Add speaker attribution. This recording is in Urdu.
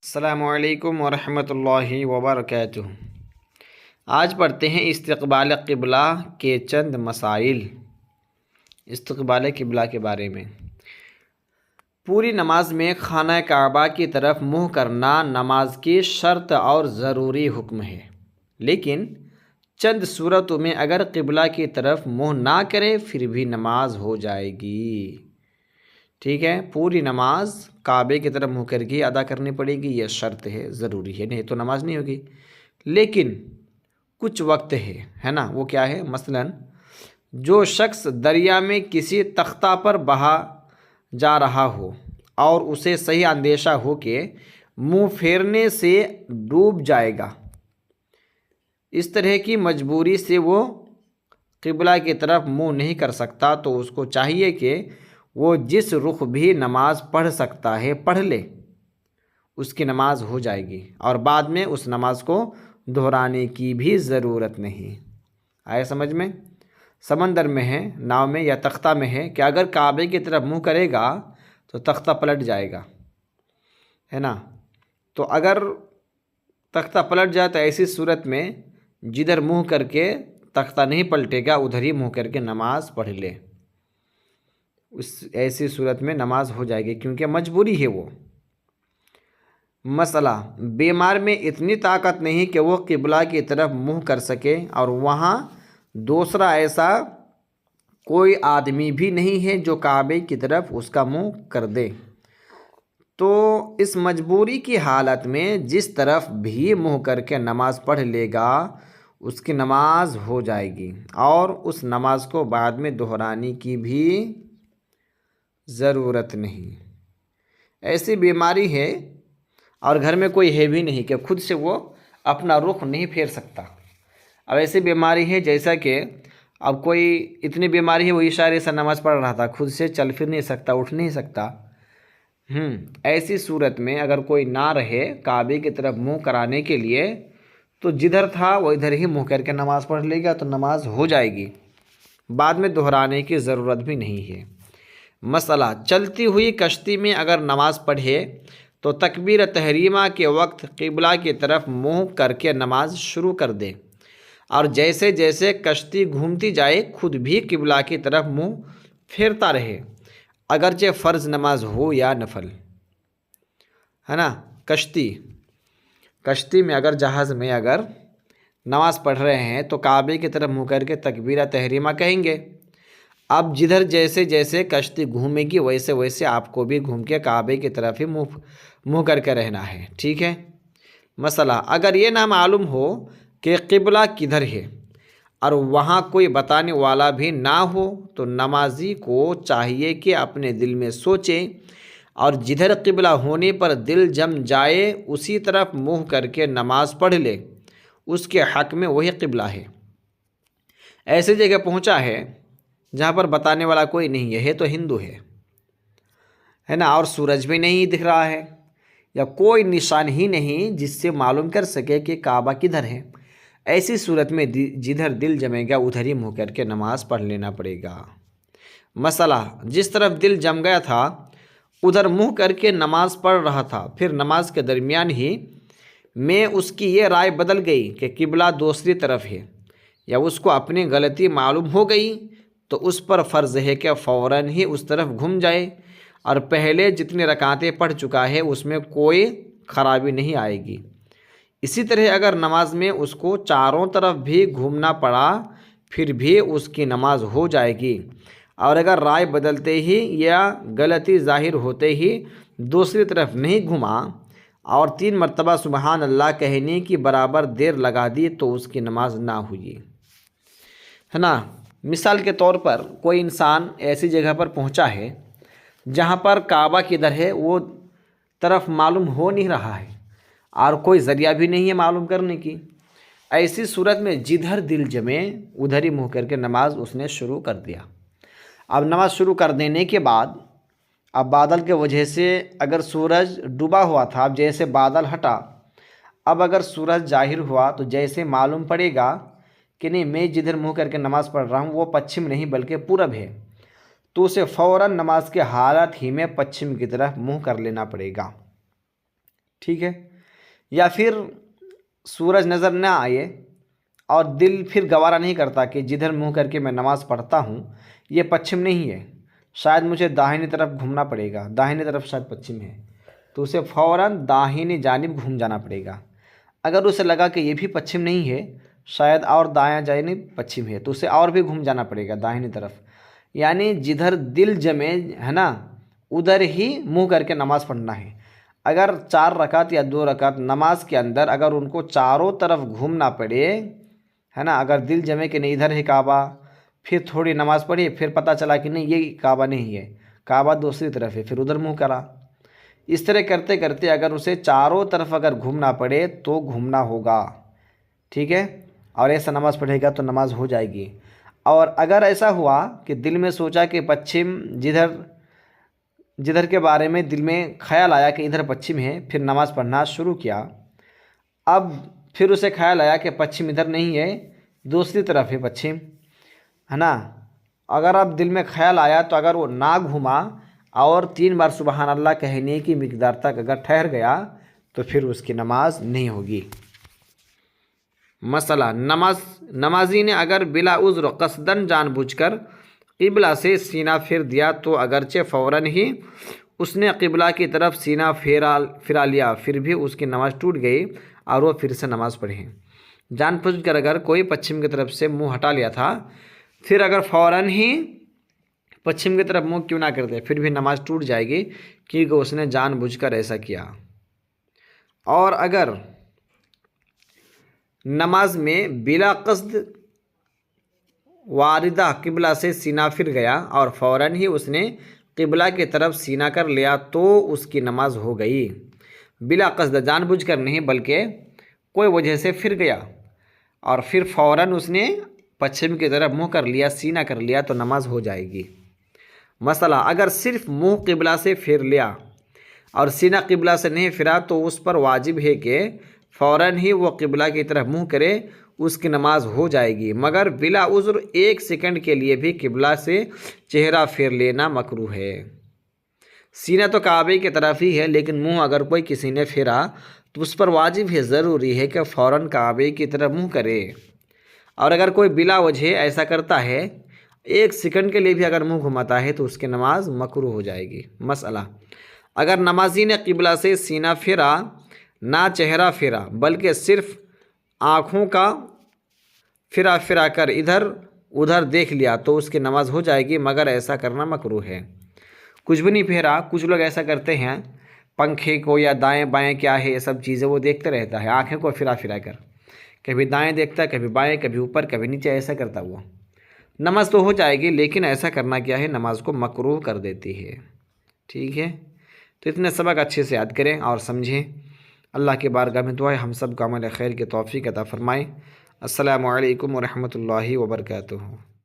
Speaker 1: السلام علیکم ورحمۃ اللہ وبرکاتہ۔ آج پڑھتے ہیں استقبال قبلہ کے چند مسائل۔ استقبال قبلہ کے بارے میں پوری نماز میں خانہ کعبہ کی طرف منہ کرنا نماز کی شرط اور ضروری حکم ہے، لیکن چند صورتوں میں اگر قبلہ کی طرف منہ نہ کرے پھر بھی نماز ہو جائے گی۔ ٹھیک ہے، پوری نماز کعبے کی طرف منہ کر کے ادا کرنی پڑے گی، یہ شرط ہے، ضروری ہے، نہیں تو نماز نہیں ہوگی۔ لیکن کچھ وقت ہے نا، وہ کیا ہے؟ مثلا جو شخص دریا میں کسی تختہ پر بہا جا رہا ہو اور اسے صحیح اندیشہ ہو کہ منہ پھیرنے سے ڈوب جائے گا، اس طرح کی مجبوری سے وہ قبلہ کی طرف منہ نہیں کر سکتا، تو اس کو چاہیے کہ وہ جس رخ بھی نماز پڑھ سکتا ہے پڑھ لے، اس کی نماز ہو جائے گی، اور بعد میں اس نماز کو دہرانے کی بھی ضرورت نہیں۔ آیا سمجھ میں؟ سمندر میں ہے، ناؤ میں یا تختہ میں ہے کہ اگر کعبے کی طرف منہ کرے گا تو تختہ پلٹ جائے گا، ہے نا؟ تو اگر تختہ پلٹ جائے تو ایسی صورت میں جدھر منہ کر کے تختہ نہیں پلٹے گا ادھر ہی منہ کر کے نماز پڑھ لے، ایسی صورت میں نماز ہو جائے گی، کیونکہ مجبوری ہے وہ۔ مسئلہ، بیمار میں اتنی طاقت نہیں کہ وہ قبلہ کی طرف منہ کر سکے، اور وہاں دوسرا ایسا کوئی آدمی بھی نہیں ہے جو کعبے کی طرف اس کا منہ کر دے، تو اس مجبوری کی حالت میں جس طرف بھی منہ کر کے نماز پڑھ لے گا اس کی نماز ہو جائے گی، اور اس نماز کو بعد میں دہرانے کی بھی ضرورت نہیں۔ ایسی بیماری ہے اور گھر میں کوئی ہے بھی نہیں کہ خود سے وہ اپنا رخ نہیں پھیر سکتا۔ اب ایسی بیماری ہے جیسا کہ اب کوئی اتنی بیماری ہے وہ اشارے سے نماز پڑھ رہا تھا، خود سے چل پھر نہیں سکتا، اٹھ نہیں سکتا۔ ایسی صورت میں اگر کوئی نہ رہے کعبے کی طرف منہ کرانے کے لیے تو جدھر تھا وہ ادھر ہی منہ کر کے نماز پڑھ لے گا تو نماز ہو جائے گی، بعد میں دہرانے کی ضرورت بھی نہیں ہے۔ مسئلہ، چلتی ہوئی کشتی میں اگر نماز پڑھے تو تکبیر تحریمہ کے وقت قبلہ کی طرف منہ کر کے نماز شروع کر دے، اور جیسے جیسے کشتی گھومتی جائے خود بھی قبلہ کی طرف منہ پھیرتا رہے، اگرچہ فرض نماز ہو یا نفل، ہے نا؟ کشتی میں اگر جہاز میں اگر نماز پڑھ رہے ہیں تو کعبے کی طرف منہ کر کے تکبیر تحریمہ کہیں گے۔ اب جدھر جیسے جیسے کشتی گھومے گی ویسے ویسے آپ کو بھی گھوم کے کعبے کی طرف ہی منہ کر کے رہنا ہے، ٹھیک ہے؟ مسئلہ، اگر یہ نہ معلوم ہو کہ قبلہ کدھر ہے اور وہاں کوئی بتانے والا بھی نہ ہو تو نمازی کو چاہیے کہ اپنے دل میں سوچے اور جدھر قبلہ ہونے پر دل جم جائے اسی طرف منہ کر کے نماز پڑھ لے، اس کے حق میں وہی قبلہ ہے۔ ایسی جگہ پہنچا ہے جہاں پر بتانے والا کوئی نہیں ہے تو ہندو ہے نا، اور سورج بھی نہیں دکھ رہا ہے یا کوئی نشان ہی نہیں جس سے معلوم کر سکے کہ کعبہ کدھر ہے، ایسی صورت میں جدھر دل جمے گا ادھر ہی منہ کر کے نماز پڑھ لینا پڑے گا۔ مسئلہ، جس طرف دل جم گیا تھا ادھر منہ کر کے نماز پڑھ رہا تھا، پھر نماز کے درمیان ہی میں اس کی یہ رائے بدل گئی کہ قبلہ دوسری طرف ہے، یا اس کو اپنی غلطی معلوم ہو گئی، تو اس پر فرض ہے کہ فوراً ہی اس طرف گھوم جائے، اور پہلے جتنی رکعتیں پڑھ چکا ہے اس میں کوئی خرابی نہیں آئے گی۔ اسی طرح اگر نماز میں اس کو چاروں طرف بھی گھومنا پڑا پھر بھی اس کی نماز ہو جائے گی، اور اگر رائے بدلتے ہی یا غلطی ظاہر ہوتے ہی دوسری طرف نہیں گھما اور 3 مرتبہ سبحان اللہ کہنے کی برابر دیر لگا دی تو اس کی نماز نہ ہوئی، ہے نا؟ مثال کے طور پر کوئی انسان ایسی جگہ پر پہنچا ہے جہاں پر کعبہ کدھر ہے وہ طرف معلوم ہو نہیں رہا ہے اور کوئی ذریعہ بھی نہیں ہے معلوم کرنے کی، ایسی صورت میں جدھر دل جمے ادھر ہی منہ کر کے نماز اس نے شروع کر دیا۔ اب نماز شروع کر دینے کے بعد اب بادل کے وجہ سے اگر سورج ڈوبا ہوا تھا، اب جیسے بادل ہٹا، اب اگر سورج ظاہر ہوا تو جیسے معلوم پڑے گا کہ نہیں میں جدھر منہ کر کے نماز پڑھ رہا ہوں وہ پچھم نہیں بلکہ پورب ہے، تو اسے فوراً نماز کے حالت ہی میں پچھم کی طرف منہ کر لینا پڑے گا۔ ٹھیک ہے، یا پھر سورج نظر نہ آئے اور دل پھر گوارا نہیں کرتا کہ جدھر منہ کر کے میں نماز پڑھتا ہوں یہ پچھم نہیں ہے، شاید مجھے داہنی طرف گھومنا پڑے گا، داہنی طرف شاید پچھم ہے، تو اسے فوراً داہنی جانب گھوم جانا پڑے گا۔ اگر اسے لگا کہ یہ بھی پچھم نہیں ہے، شاید اور دایاں جانب پچھم ہے، تو اسے اور بھی گھوم جانا پڑے گا داہنی طرف، یعنی جدھر دل جمے ہے نا ادھر ہی منہ کر کے نماز پڑھنا ہے۔ اگر 4 رکعت یا 2 رکعت نماز کے اندر اگر ان کو چاروں طرف گھومنا پڑے ہے نا، اگر دل جمے کہ نہیں ادھر ہے کعبہ، پھر تھوڑی نماز پڑھی، پھر پتہ چلا کہ نہیں یہ کعبہ نہیں ہے، کعبہ دوسری طرف ہے، پھر ادھر منہ کرا، اس طرح کرتے کرتے اگر اسے چاروں طرف اگر گھومنا پڑے تو گھومنا ہوگا، ٹھیک ہے، اور ایسا نماز پڑھے گا تو نماز ہو جائے گی۔ اور اگر ایسا ہوا کہ دل میں سوچا کہ پچھم جدھر کے بارے میں دل میں خیال آیا کہ ادھر پچھم ہے، پھر نماز پڑھنا شروع کیا، اب پھر اسے خیال آیا کہ پچھم ادھر نہیں ہے دوسری طرف ہے پچھم، ہے نا، اگر اب دل میں خیال آیا تو اگر وہ نہ گھوما اور 3 بار سبحان اللہ کہنے کی مقدار تک اگر ٹھہر گیا تو پھر اس کی نماز نہیں ہوگی۔ مسئلہ، نمازی نے اگر بلا عذر قصدن جان بوجھ کر قبلہ سے سینہ پھیر دیا تو اگرچہ فوراً ہی اس نے قبلہ کی طرف سینہ پھرا لیا پھر بھی اس کی نماز ٹوٹ گئی اور وہ پھر سے نماز پڑھے۔ جان بوجھ کر اگر کوئی پچھم کی طرف سے منہ ہٹا لیا تھا، پھر اگر فوراً ہی پچھم کی طرف منہ کیوں نہ کر دے پھر بھی نماز ٹوٹ جائے گی، کیونکہ اس نے جان بوجھ کر ایسا کیا۔ اور اگر نماز میں بلا قصد واردہ قبلہ سے سینہ پھر گیا اور فوراً ہی اس نے قبلہ کی طرف سینہ کر لیا تو اس کی نماز ہو گئی۔ بلا قصد جان بوجھ کر نہیں بلکہ کوئی وجہ سے پھر گیا اور پھر فوراً اس نے پچھم کی طرف منہ کر لیا، سینہ کر لیا تو نماز ہو جائے گی۔ مسئلہ، اگر صرف منہ قبلہ سے پھیر لیا اور سینہ قبلہ سے نہیں پھرا تو اس پر واجب ہے کہ فوراً ہی وہ قبلہ کی طرف منہ کرے، اس کی نماز ہو جائے گی، مگر بلا عذر 1 سیکنڈ کے لیے بھی قبلہ سے چہرہ پھیر لینا مکروہ ہے۔ سینہ تو کعبے کی طرف ہی ہے لیکن منہ اگر کوئی کسی نے پھیرا تو اس پر واجب ہے، ضروری ہے کہ فوراً کعبے کی طرف منہ کرے، اور اگر کوئی بلا وجہ ایسا کرتا ہے 1 سیکنڈ کے لیے بھی اگر منہ گھماتا ہے تو اس کی نماز مکروہ ہو جائے گی۔ مسئلہ، اگر نمازی نے قبلہ سے سینہ پھیرا، نہ چہرہ پھیرا بلکہ صرف آنکھوں کا پھرا کر ادھر ادھر دیکھ لیا تو اس کی نماز ہو جائے گی، مگر ایسا کرنا مکروہ ہے۔ کچھ بھی نہیں پھیرا، کچھ لوگ ایسا کرتے ہیں پنکھے کو یا دائیں بائیں کیا ہے یہ سب چیزیں وہ دیکھتے رہتا ہے، آنکھیں کو پھرا کر کبھی دائیں دیکھتا ہے کبھی بائیں کبھی اوپر کبھی نیچے، ایسا کرتا ہوا نماز تو ہو جائے گی لیکن ایسا کرنا کیا ہے نماز کو مکروہ کر دیتی ہے، ٹھیک ہے۔ تو اتنے سبق اچھے سے یاد کریں اور سمجھیں۔ اللہ کی بارگاہ میں دعا ہے ہم سب کو عمل خیر کی توفیق عطا فرمائے۔ السلام علیکم ورحمۃ اللہ وبرکاتہ۔